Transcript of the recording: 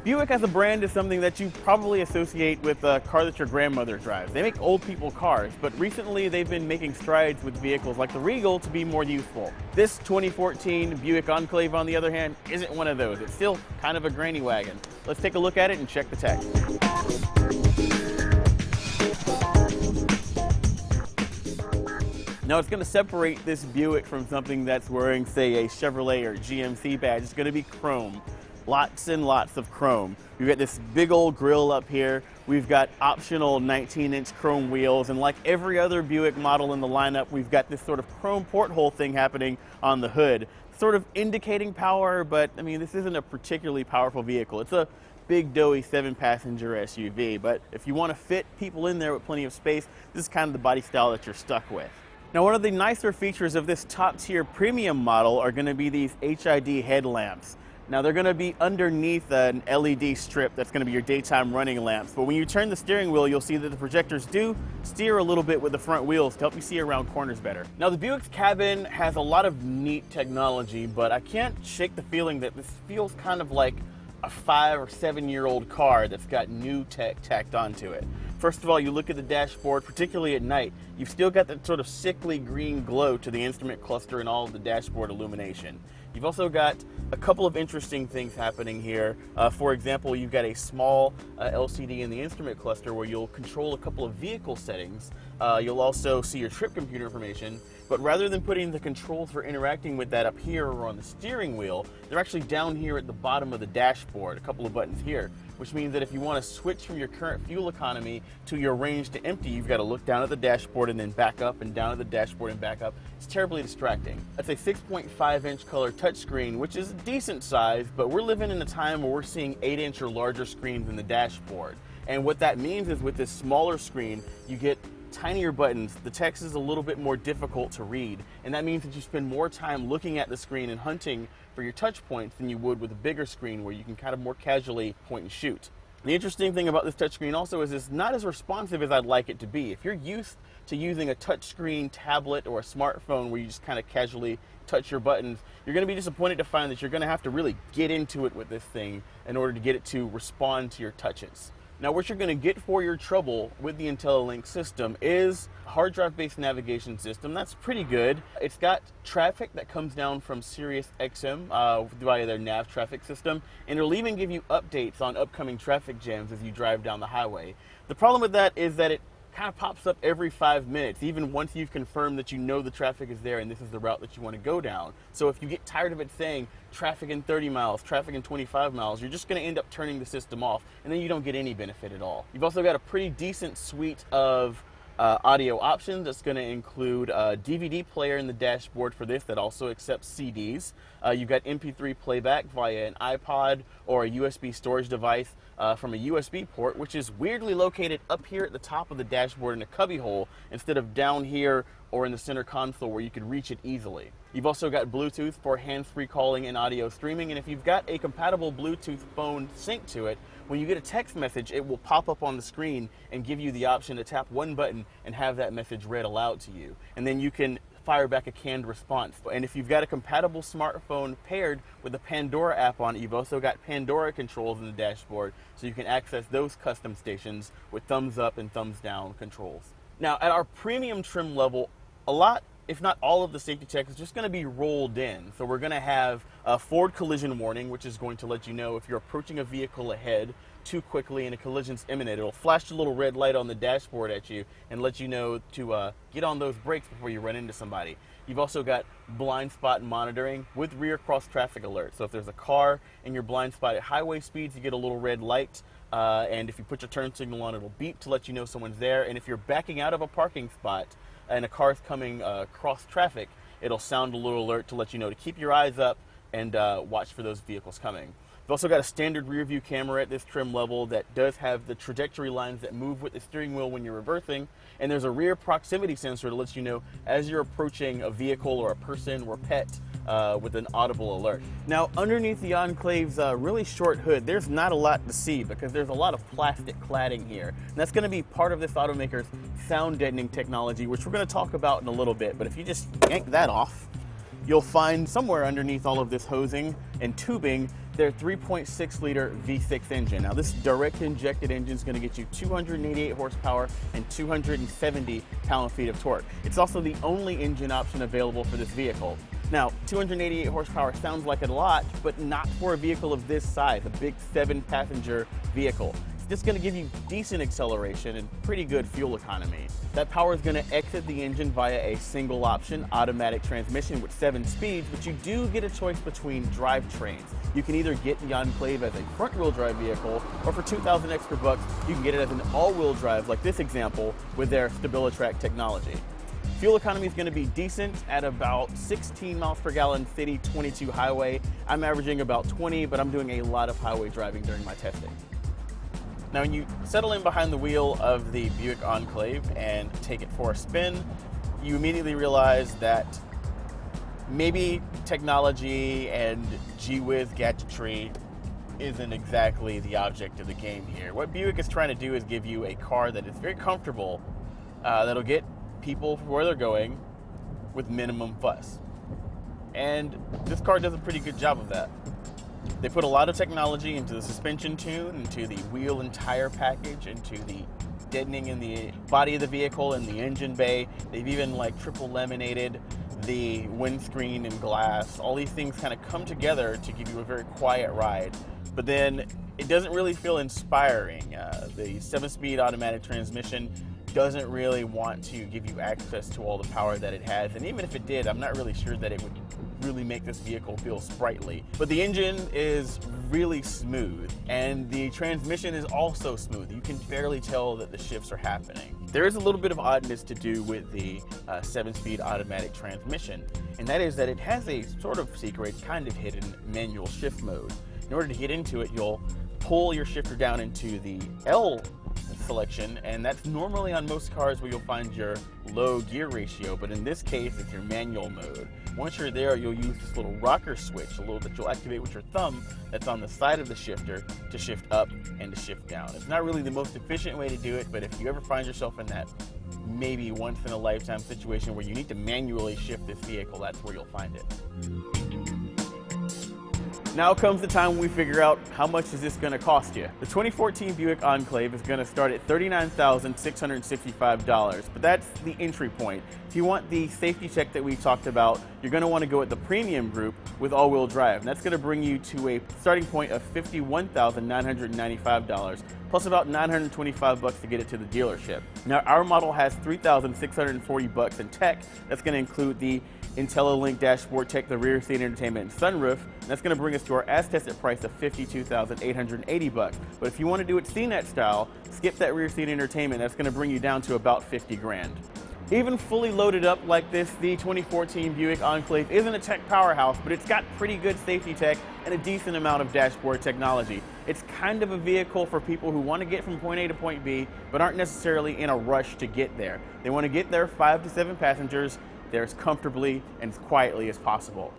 Buick as a brand is something that you probably associate with a car that your grandmother drives. They make old people cars, but recently they've been making strides with vehicles like the Regal to be more useful. This 2014 Buick Enclave, on the other hand, isn't one of those. It's still kind of a granny wagon. Let's take a look at it and check the tech. Now, it's going to separate this Buick from something that's wearing, say, a Chevrolet or GMC badge. It's going to be chrome. Lots and lots of chrome. We've got this big old grille up here. We've got optional 19-inch chrome wheels, and like every other Buick model in the lineup, we've got this sort of chrome porthole thing happening on the hood, sort of indicating power, but I mean, this isn't a particularly powerful vehicle. It's a big, doughy 7-passenger SUV, but if you want to fit people in there with plenty of space, this is kind of the body style that you're stuck with. Now, one of the nicer features of this top-tier premium model are going to be these HID headlamps. Now, they're going to be underneath an LED strip that's going to be your daytime running lamps. But when you turn the steering wheel, you'll see that the projectors do steer a little bit with the front wheels to help you see around corners better. Now, the Buick's cabin has a lot of neat technology, but I can't shake the feeling that this feels kind of like a 5 or 7-year-old car that's got new tech tacked onto it. First of all, you look at the dashboard, particularly at night, you've still got that sort of sickly green glow to the instrument cluster and all of the dashboard illumination. You've also got a couple of interesting things happening here. For example, you've got a small LCD in the instrument cluster where you'll control a couple of vehicle settings. You'll also see your trip computer information, but rather than putting the controls for interacting with that up here or on the steering wheel, they're actually down here at the bottom of the dashboard, a couple of buttons here, which means that if you want to switch from your current fuel economy to your range to empty, you've got to look down at the dashboard and then back up and down at the dashboard and back up. It's terribly distracting. That's a 6.5-inch color touchscreen, which is a decent size, but we're living in a time where we're seeing 8-inch or larger screens in the dashboard. And what that means is with this smaller screen, you get tinier buttons. The text is a little bit more difficult to read, and that means that you spend more time looking at the screen and hunting for your touch points than you would with a bigger screen where you can kind of more casually point and shoot. The interesting thing about this touchscreen also is it's not as responsive as I'd like it to be. If you're used to using a touchscreen tablet or a smartphone where you just kind of casually touch your buttons, you're going to be disappointed to find that you're going to have to really get into it with this thing in order to get it to respond to your touches. Now, what you're going to get for your trouble with the IntelliLink system is a hard drive-based navigation system. That's pretty good. It's got traffic that comes down from Sirius XM via their nav traffic system, and it'll even give you updates on upcoming traffic jams as you drive down the highway. The problem with that is that it kind of pops up every 5 minutes, even once you've confirmed that you know the traffic is there and this is the route that you want to go down. So if you get tired of it saying traffic in 30 miles, traffic in 25 miles, you're just going to end up turning the system off, and then you don't get any benefit at all. You've also got a pretty decent suite of audio options. That's going to include a DVD player in the dashboard for this that also accepts CDs. You've got MP3 playback via an iPod or a USB storage device from a USB port, which is weirdly located up here at the top of the dashboard in a cubby hole instead of down here or in the center console where you can reach it easily. You've also got Bluetooth for hands-free calling and audio streaming, and if you've got a compatible Bluetooth phone synced to it, when you get a text message, it will pop up on the screen and give you the option to tap one button and have that message read aloud to you. And then you can fire back a canned response. And if you've got a compatible smartphone paired with the Pandora app on it, you've also got Pandora controls in the dashboard, so you can access those custom stations with thumbs up and thumbs down controls. Now, at our premium trim level, a lot, if not all of the safety tech is just going to be rolled in. So we're going to have a forward collision warning, which is going to let you know if you're approaching a vehicle ahead too quickly and a collision's imminent. It'll flash a little red light on the dashboard at you and let you know to get on those brakes before you run into somebody. You've also got blind spot monitoring with rear cross traffic alert. So if there's a car in your blind spot at highway speeds, you get a little red light. And if you put your turn signal on, it'll beep to let you know someone's there. And if you're backing out of a parking spot and a car's coming across traffic, it'll sound a little alert to let you know to keep your eyes up and watch for those vehicles coming. We've also got a standard rear view camera at this trim level that does have the trajectory lines that move with the steering wheel when you're reversing, and there's a rear proximity sensor to let you know as you're approaching a vehicle or a person or pet with an audible alert. Now, underneath the Enclave's really short hood, there's not a lot to see because there's a lot of plastic cladding here. And that's going to be part of this automaker's sound deadening technology, which we're going to talk about in a little bit. But if you just yank that off, you'll find somewhere underneath all of this hosing and tubing, their 3.6 liter V6 engine. Now this direct injected engine is going to get you 288 horsepower and 270 pound-feet of torque. It's also the only engine option available for this vehicle. Now, 288 horsepower sounds like a lot, but not for a vehicle of this size, a big 7-passenger vehicle. It's just going to give you decent acceleration and pretty good fuel economy. That power is going to exit the engine via a single option automatic transmission with 7 speeds, but you do get a choice between drivetrains. You can either get the Enclave as a front-wheel drive vehicle, or for 2,000 extra bucks, you can get it as an all-wheel drive like this example with their StabiliTrak technology. Fuel economy is going to be decent at about 16 miles per gallon city, 22 highway. I'm averaging about 20, but I'm doing a lot of highway driving during my testing. Now, when you settle in behind the wheel of the Buick Enclave and take it for a spin, you immediately realize that maybe technology and gee-whiz gadgetry isn't exactly the object of the game here. What Buick is trying to do is give you a car that is very comfortable, that'll get people where they're going with minimum fuss. And this car does a pretty good job of that. They put a lot of technology into the suspension tune, into the wheel and tire package, into the deadening in the body of the vehicle and the engine bay. They've even like triple laminated the windscreen and glass. All these things kind of come together to give you a very quiet ride. But then it doesn't really feel inspiring. The 7-speed automatic transmission doesn't really want to give you access to all the power that it has, and even if it did, I'm not really sure that it would really make this vehicle feel sprightly. But the engine is really smooth, and the transmission is also smooth. You can barely tell that the shifts are happening. There is a little bit of oddness to do with the 7-speed automatic transmission, and that is that it has a sort of secret, kind of hidden manual shift mode. In order to get into it, you'll pull your shifter down into the L selection, and that's normally on most cars where you'll find your low gear ratio, but in this case it's your manual mode. Once you're there, you'll use this little rocker switch, that you'll activate with your thumb that's on the side of the shifter to shift up and to shift down. It's not really the most efficient way to do it, but if you ever find yourself in that maybe once in a lifetime situation where you need to manually shift this vehicle, that's where you'll find it. Now comes the time when we figure out how much is this going to cost you. The 2014 Buick Enclave is going to start at $39,665, but that's the entry point. If you want the safety check that we talked about, you're going to want to go at the premium group with all-wheel drive, and that's going to bring you to a starting point of $51,995, plus about $925 to get it to the dealership. Now, our model has $3,640 in tech. That's going to include the IntelliLink dashboard tech, the rear seat entertainment, and sunroof. And that's going to bring us to our as-tested price of $52,880. But if you want to do it CNET style, skip that rear seat entertainment. That's going to bring you down to about 50 grand. Even fully loaded up like this, the 2014 Buick Enclave isn't a tech powerhouse, but it's got pretty good safety tech and a decent amount of dashboard technology. It's kind of a vehicle for people who want to get from point A to point B, but aren't necessarily in a rush to get there. They want to get there 5 to 7 passengers there as comfortably and as quietly as possible.